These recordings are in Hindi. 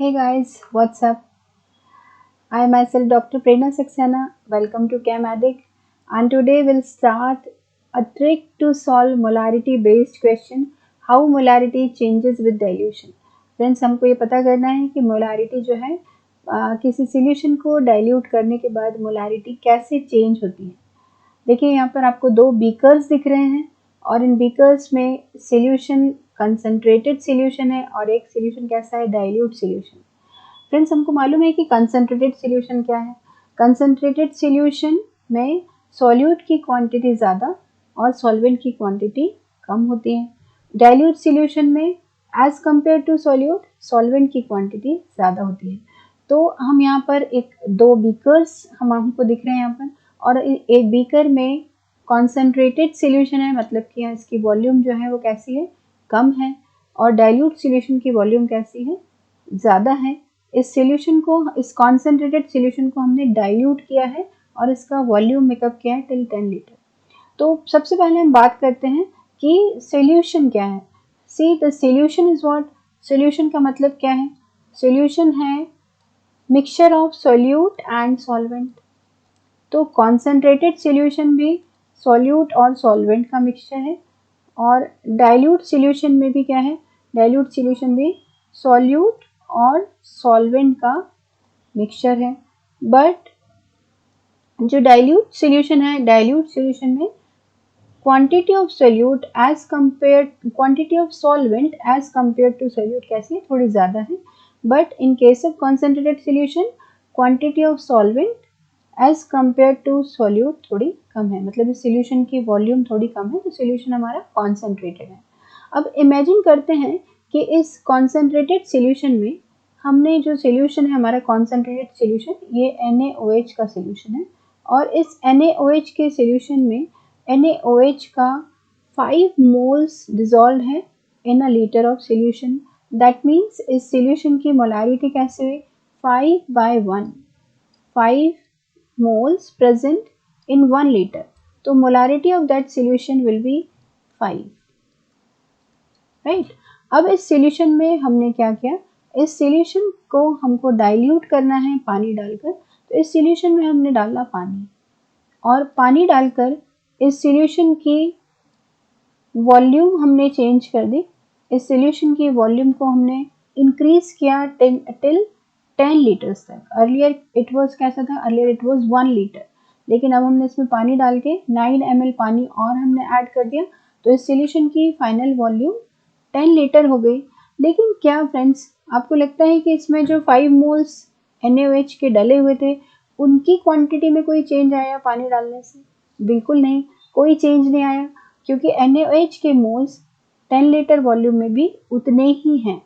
Hey guys, what's up? I myself Dr. Prerna Saxena. Welcome to Chem Addict, and today we'll start a trick to solve molarity based question, how molarity changes with dilution. Friends, हमको ये पता करना है कि molarity जो है किसी solution को dilute करने के बाद molarity कैसे change होती है। देखिए यहाँ पर आपको दो बीकर्स दिख रहे हैं और इन बीकर्स में सोल्यूशन कंसंट्रेटेड सोल्यूशन है और एक सोल्यूशन कैसा है, डाइल्यूट सोल्यूशन। फ्रेंड्स, हमको मालूम है कि कंसंट्रेटेड सोल्यूशन क्या है। कंसंट्रेटेड सोल्यूशन में सॉल्यूट की क्वांटिटी ज़्यादा और सॉल्वेंट की क्वांटिटी कम होती है। डाइल्यूट सोल्यूशन में as compare to solute solvent की क्वांटिटी ज़्यादा होती है। तो हम यहाँ पर दो बीकर्स हमको दिख रहे हैं यहाँ पर, और एक बीकर में कॉन्सेंट्रेटेड सोल्यूशन है, मतलब कि इसकी वॉल्यूम जो है वो कैसी है, कम है, और डाइल्यूट सोल्यूशन की वॉल्यूम कैसी है, ज़्यादा है। इस सोल्यूशन को, इस कॉन्सेंट्रेटेड सोल्यूशन को हमने डाइल्यूट किया है और इसका वॉल्यूम मेकअप किया है टिल 10 लीटर। तो सबसे पहले हम बात करते हैं कि सोल्यूशन क्या है। See the solution is what. Solution का मतलब क्या है? सोल्यूशन है mixture of solute and solvent. तो कॉन्सेंट्रेटेड सोल्यूशन भी सोल्यूट और सॉल्वेंट का मिक्सचर है, और डाइल्यूट सोल्यूशन में भी क्या है, डाइल्यूट सोल्यूशन भी सोल्यूट और सॉल्वेंट का मिक्सचर है। बट जो डाइल्यूट सोल्यूशन है, डाइल्यूट सोल्यूशन में quantity of solute as compare quantity of solvent as compare to solute कैसी है, थोड़ी ज़्यादा है। But in case of concentrated solution quantity of solvent as compare to solute थोड़ी कम है, मतलब इस सोल्यूशन की वॉल्यूम थोड़ी कम है, तो सोल्यूशन हमारा कॉन्सेंट्रेटेड है। अब इमेजिन करते हैं कि इस कॉन्सेंट्रेटेड सोल्यूशन में हमने जो सोल्यूशन है हमारा कॉन्सेंट्रेटेड सोल्यूशन, ये NaOH का सोल्यूशन है, और इस NaOH के सोल्यूशन में NaOH का 5 मोल्स डिजॉल्व है in a litre of solution. That means इस सोल्यूशन की मोलारिटी कैसे हुई, 5/1, 5 moles present in 1 liter. तो molarity of that solution will be 5, right? अब इस solution में हमने क्या किया, इस solution को हमको dilute करना है पानी डालकर, तो इस solution में हमने डाला पानी, और पानी डालकर इस solution की वॉल्यूम हमने चेंज कर दी। इस सोल्यूशन की वॉल्यूम को हमने इंक्रीज किया टिल 10 लीटर्स तक। अर्लियर इट वाज कैसा था, अर्लियर इट वाज 1 लीटर, लेकिन अब हमने इसमें पानी डाल के 9 ml पानी और हमने ऐड कर दिया, तो इस सोल्यूशन की फाइनल वॉल्यूम 10 लीटर हो गई। लेकिन क्या फ्रेंड्स, आपको लगता है कि इसमें जो 5 मोल्स NaOH के डले हुए थे उनकी क्वांटिटी में कोई चेंज आया पानी डालने से? बिल्कुल नहीं, कोई चेंज नहीं आया, क्योंकि NaOH के मोल्स 10 लीटर वॉल्यूम में भी उतने ही हैं।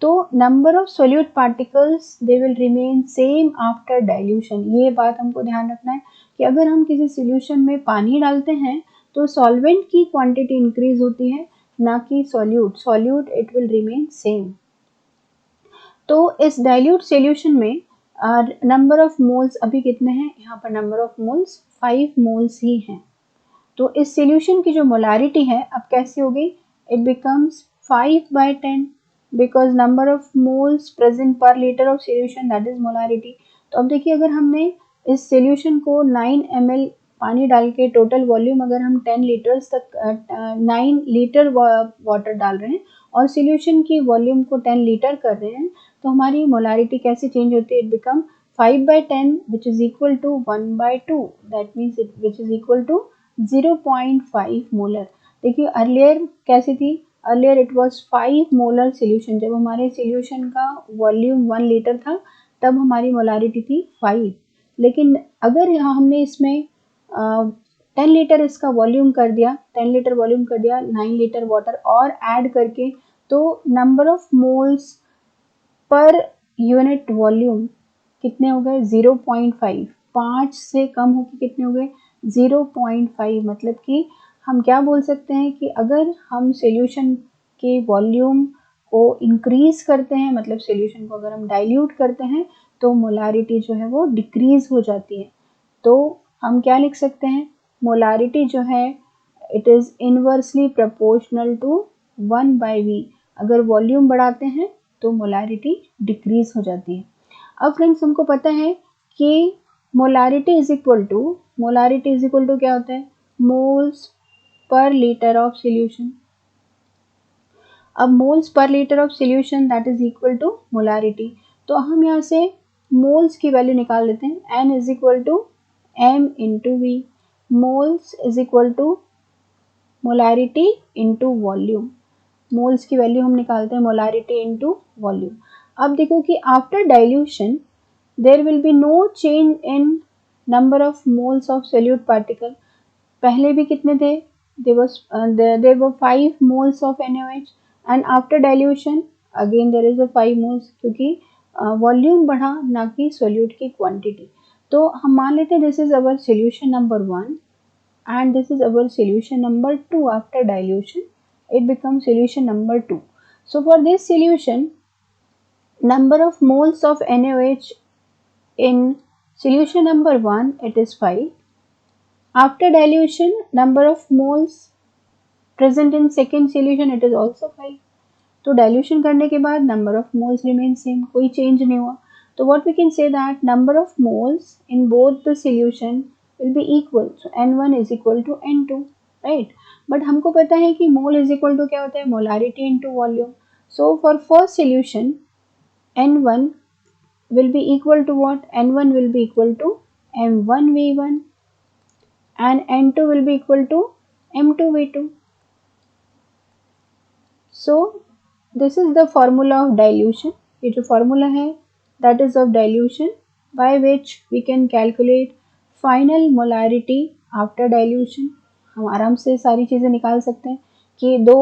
तो number of solute particles they will remain same after dilution. ये बात हमको ध्यान रखना है कि अगर हम किसी सोल्यूशन में पानी डालते हैं तो सॉल्वेंट की क्वांटिटी इंक्रीज होती है, ना कि solute it will remain same. तो इस डाइल्यूट सोल्यूशन में नंबर ऑफ मोल्स अभी कितने हैं, यहाँ पर नंबर ऑफ मोल्स 5 मोल्स ही हैं। तो इस सोल्यूशन की जो मोलारिटी है अब कैसी हो गई, it becomes 5/10, because number of moles present per litre of solution, that is molarity. तो अब देखिए, अगर हमने इस सोल्यूशन को 9 ml पानी डाल के टोटल वॉल्यूम अगर हम 10 लीटर्स तक 9 लीटर वाटर डाल रहे हैं और सोल्यूशन की वॉल्यूम को 10 लीटर कर रहे हैं, तो हमारी मोलारिटी कैसे चेंज होती है, it become 5/10 which is equal to 1/2, that means which is equal to 0.5 molar. देखिए अर्लियर कैसी थी, earlier it was 5 molar solution. जब हमारे सोल्यूशन का वॉल्यूम 1 लीटर था तब हमारी मोलारिटी थी 5, लेकिन अगर यहाँ हमने इसमें 10 लीटर इसका वॉल्यूम कर दिया, 10 लीटर वॉल्यूम कर दिया 9 लीटर वाटर और ऐड करके, तो number of moles per unit volume कितने हो गए, 0.5, 5 से कम होकर कितने हो गए, 0.5। मतलब कि हम क्या बोल सकते हैं कि अगर हम सोल्यूशन के वॉल्यूम को इंक्रीज करते हैं, मतलब सोल्यूशन को अगर हम डाइल्यूट करते हैं, तो मोलारिटी जो है वो डिक्रीज हो जाती है। तो हम क्या लिख सकते हैं, मोलारिटी जो है it is inversely proportional to 1/V। अगर वॉल्यूम बढ़ाते हैं तो मोलारिटी डिक्रीज हो जाती है। अब फ्रेंड्स हमको पता है कि मोलारिटी इज इक्वल टू क्या होता है, moles per litre of solution. अब moles per litre of solution that is equal to molarity. तो हम यहाँ से मोल्स की वैल्यू निकाल लेते हैं, n is equal to m into V. Moles is equal to molarity into volume. Moles की वैल्यू हम निकालते हैं मोलारिटी इंटू वॉल्यूम। अब देखो कि after dilution there will be no change in number of moles of solute particle. पहले भी कितने थे, there were 5 moles of NaOH and after dilution again there is a 5 moles, क्योंकि वॉल्यूम बढ़ा ना कि सोल्यूट की क्वांटिटी। तो हम मान लेते हैं this is our solution number 1 and this is our solution number 2 after dilution, it becomes solution number 2. So for this solution, number of moles of NaOH in solution number 1 it is 5. After dilution, number of moles present in second solution it is also 5. तो डाइल्यूशन करने के बाद number of moles remain same, कोई चेंज नहीं हुआ। तो what we can say that number of moles in both the solution will be equal, so n1 is equal to n2, right. But हमको पता है कि मोल इज इक्वल टू क्या होता है, molarity into volume. So for first solution n1 will be equal to what, n1 will be equal to m1v1 and n2 will be equal to m2v2. So this is the formula of dilution. ये जो formula है that is of dilution by which we can calculate final molarity after dilution. हम आराम से सारी चीज़ें निकाल सकते हैं कि दो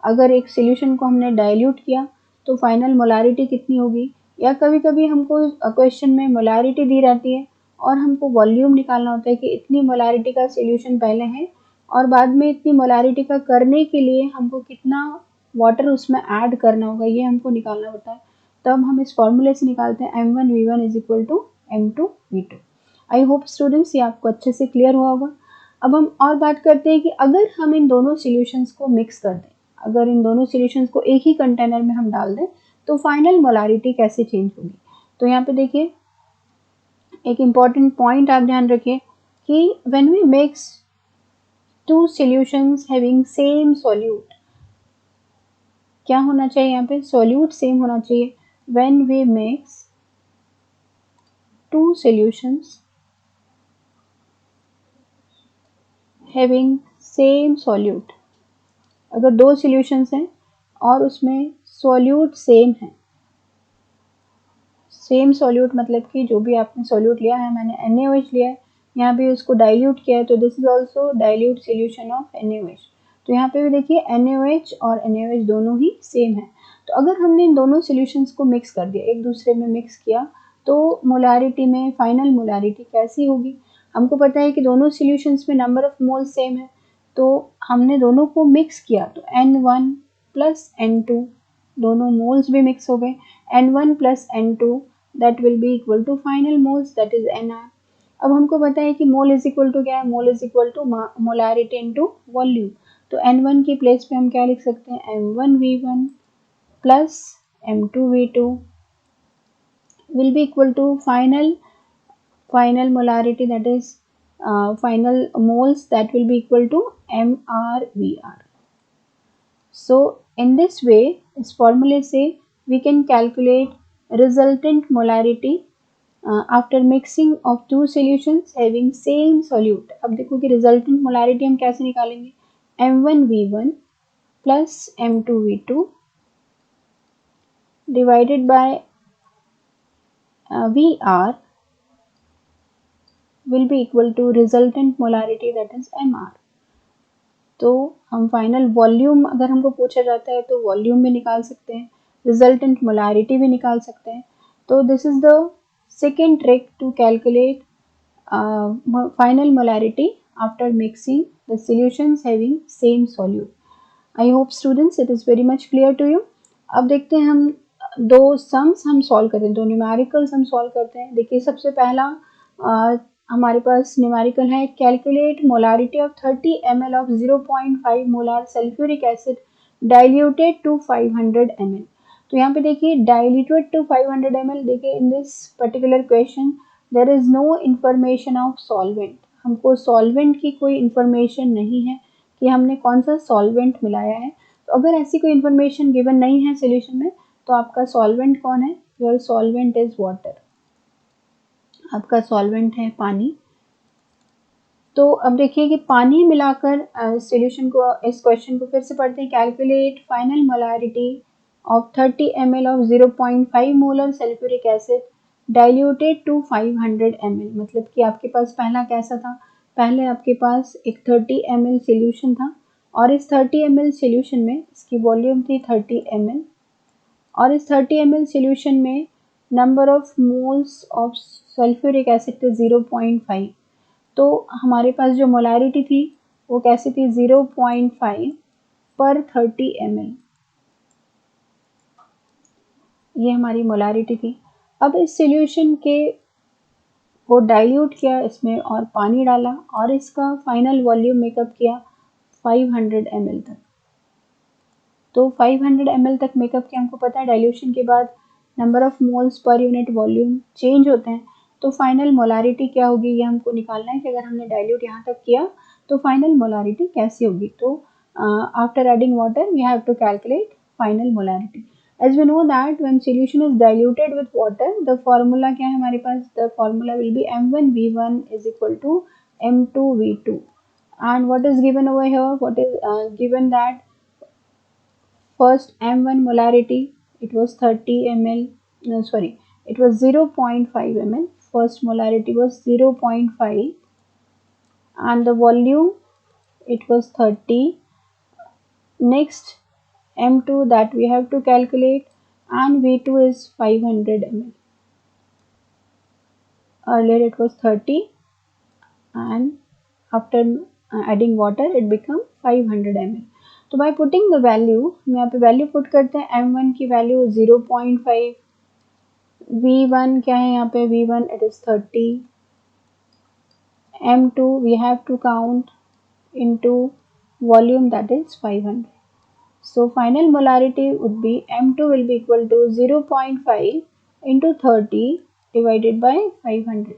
अगर एक solution को हमने dilute किया तो final molarity कितनी होगी, या कभी कभी हमको क्वेश्चन में molarity दी रहती है और हमको वॉल्यूम निकालना होता है कि इतनी मोलारिटी का सॉल्यूशन पहले है और बाद में इतनी मोलारिटी का करने के लिए हमको कितना वाटर उसमें ऐड करना होगा, ये हमको निकालना होता है। तब हम इस फॉर्मूले से निकालते हैं m1v1 is equal to m2v2। I hope students ये आपको अच्छे से क्लियर हुआ होगा। अब हम और बात करते हैं कि अगर हम इन दोनों सॉल्यूशंस को मिक्स कर दें, अगर इन दोनों सॉल्यूशंस को एक ही कंटेनर में हम डाल दें तो फाइनल मोलारिटी कैसे चेंज होगी। तो यहाँ पे देखिए एक इम्पॉर्टेंट पॉइंट आप ध्यान रखिए कि when we mix two solutions having same solute, क्या होना चाहिए यहाँ पे, सॉल्यूट सेम होना चाहिए। When we mix two solutions having same solute, अगर दो सॉल्यूशंस हैं और उसमें सॉल्यूट सेम है, सेम सॉल्यूट मतलब कि जो भी आपने सॉल्यूट लिया है, मैंने NaOH लिया है, यहाँ पे उसको डाइल्यूट किया है तो this is also dilute solution of NaOH। तो यहाँ पे भी देखिए NaOH और NaOH दोनों ही सेम है। तो अगर हमने इन दोनों सॉल्यूशंस को मिक्स कर दिया, एक दूसरे में मिक्स किया, तो मोलारिटी में फाइनल मोलारिटी कैसी होगी। हमको पता है कि दोनों सॉल्यूशंस में नंबर ऑफ मोल सेम है, तो हमने दोनों को मिक्स किया तो n1 प्लस n2, दोनों मोल्स भी मिक्स हो गए, n1 plus n2 that will be equal to final moles that is nr। अब हमको पता है कि मोल इज इक्वल टू क्या है, mole is equal to molarity into volume. तो n1 की प्लेस पे हम क्या लिख सकते हैं, m1v1 plus m2v2 will be equal to final molarity that is final moles that will be equal to mrvr। So in this way, इस फॉर्मूले से we can calculate resultant molarity after mixing of two solutions having same solute। अब देखो कि resultant molarity हम कैसे निकालेंगे, m1v1 plus m2v2 divided by Vr will be equal to resultant molarity that is Mr। तो हम फाइनल वॉल्यूम अगर हमको पूछा जाता है तो वॉल्यूम भी निकाल सकते हैं, रिजल्टेंट मोलारिटी भी निकाल सकते हैं। तो this is the second trick to calculate final molarity after mixing the solutions having same solute. I hope students it is very much clear to you. अब देखते हैं हम दो सम्स हम सॉल्व करते हैं, दो न्यूमेरिकल्स हम सॉल्व करते हैं। देखिए सबसे पहला हमारे पास न्यूमेरिकल है, calculate molarity of 30 ml of 0.5 molar sulphuric acid diluted to 500 ml। तो यहाँ पे देखिए डाइल्यूटेड टू 500 ml, देखिए in this particular question there is no information of solvent, हमको सॉल्वेंट की कोई इंफॉर्मेशन नहीं है कि हमने कौन सा सॉल्वेंट मिलाया है। तो अगर ऐसी कोई इंफॉर्मेशन गिवन नहीं है सोल्यूशन में तो आपका सॉल्वेंट कौन है, योर सॉल्वेंट इज वाटर, आपका सॉल्वेंट है पानी। तो अब देखिए कि पानी मिलाकर सॉल्यूशन को, इस क्वेश्चन को फिर से पढ़ते हैं। Calculate final molarity of 30 ml of 0.5 molar sulphuric acid diluted to 500 ml। मतलब कि आपके पास पहला कैसा था, पहले आपके पास एक 30 ml सॉल्यूशन था और इस 30 ml सॉल्यूशन में इसकी वॉल्यूम थी 30 ml और इस 30 ml सॉल्यूशन में number of moles of sulphuric acid थे 0.5। तो हमारे पास जो मोलारिटी थी वो कैसी थी, 0.5 पर 30 ml, ये हमारी मोलारिटी थी। अब इस सॉल्यूशन के को डाइल्यूट किया इसमें और पानी डाला और इसका फाइनल वॉल्यूम मेकअप किया 500 ml तक। तो 500 ml तक मेकअप किया, हमको पता है डाइल्यूशन के बाद number of moles per unit volume change होते हैं। तो फाइनल मोलारिटी क्या होगी ये हमको निकालना है कि अगर हमने डाइल्यूट यहाँ तक किया तो फाइनल मोलारिटी कैसी होगी। तो after adding water we have to calculate final molarity. As we know that when solution is diluted with water the formula क्या है हमारे पास, the formula will be M1V1 is equal to M2V2 and what is given over here, what is given that first M1 molarity it was 30 ml, no sorry, it was 0.5 ml, first molarity was 0.5 and the volume it was 30. Next M2 that we have to calculate and V2 is 500 ml, earlier it was 30 and after adding water it become 500 ml. तो बाय पुटिंग द वैल्यू, हम यहाँ पे वैल्यू पुट करते हैं। M1 की वैल्यू 0.5, V1 क्या है यहाँ पे, V1 it is 30, M2 we have to count into volume that is 500. So final molarity would be M2 will be equal to 0.5 into 30 divided by 500.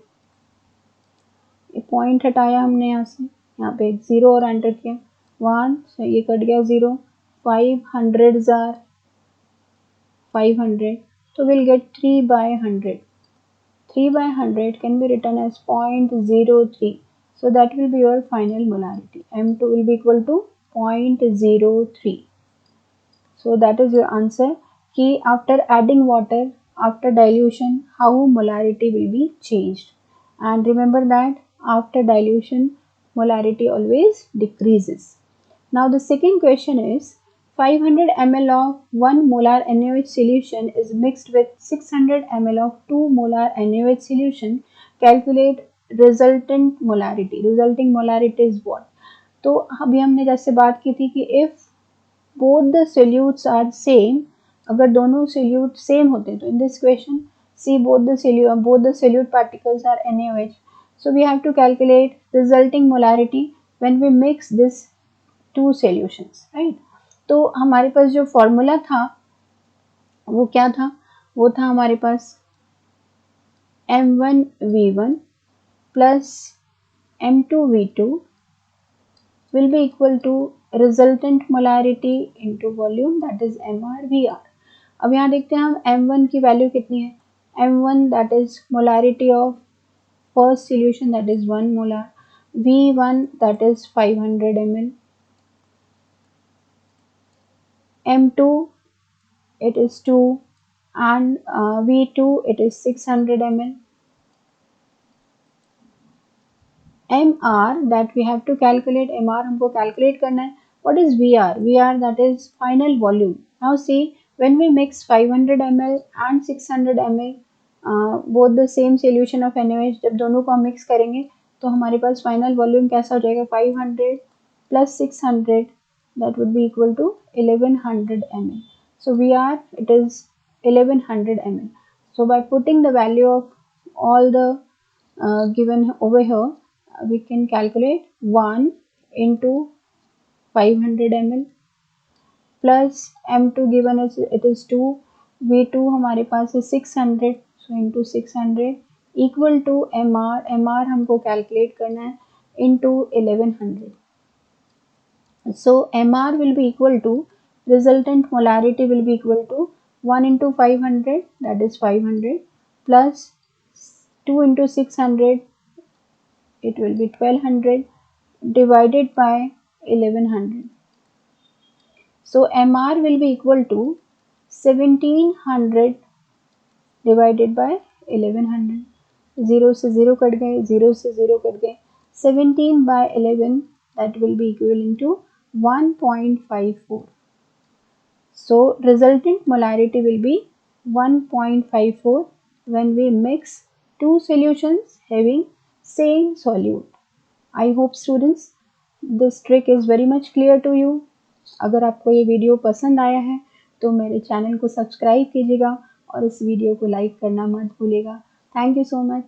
ये पॉइंट हटाया हमने यहाँ से, यहाँ पे एक जीरो और एंटर किया, 1 so ये कट गया 0, 500 जार 500, तो we'll get 3/100. 3/100 can be written as 0.03. So that will be your final molarity. M2 will be equal to 0.03. So that is your answer कि after adding water, after dilution, how molarity will be changed. And remember that after dilution, molarity always decreases. Now the second question is 500 ml of 1 molar NaOH solution is mixed with 600 ml of 2 molar NaOH solution. Calculate resultant molarity. Resulting molarity is what? तो अभी हमने जैसे बात की थी कि if both the solutes are same, अगर दोनों solute same होते हैं तो in this question see both the solute particles are NaOH. So we have to calculate resulting molarity when we mix this two solutions, right? तो हमारे पास जो फॉर्मूला था वो क्या था, वो था हमारे पास M1V1 plus M2V2 will be equal to resultant molarity into volume that is MRVR. अब यहाँ देखते हैं हम M1 की वैल्यू कितनी है, M1 that is molarity of first solution that is 1 molar, V1 that is 500 ml, M2 it is 2 and V2 it is 600 ml. MR that we have to calculate, MR हमको calculate करना है. What is VR? VR that is final volume. Now see when we mix 500 ml and 600 ml both the same solution of NaOH, जब दोनों को हम mix करेंगे तो हमारे पास final volume कैसा हो जाएगा, 500 plus 600 that would be equal to 1100 ml. So VR it is 1100 ml. So by putting the value of all the given over here, we can calculate 1 into 500 ml plus M2 given as it is 2 V2 हमारे पास है 600, so into 600 equal to MR हमको कैलकुलेट करना है into 1100. So MR will be equal to, resultant molarity will be equal to 1 into 500, that is 500, plus 2 into 600, it will be 1200, divided by 1100. So MR will be equal to 1700 divided by 1100. 0 से 0 कट गए, 0 से 0 कट गए, 17 by 11, that will be equivalent to 1.54. So resultant molarity will be 1.54 when we mix two solutions having same solute. I hope students this trick is very much clear to you. अगर आपको ये वीडियो पसंद आया है तो मेरे चैनल को सब्सक्राइब कीजिएगा और इस वीडियो को लाइक करना मत भूलिएगा. Thank you so much.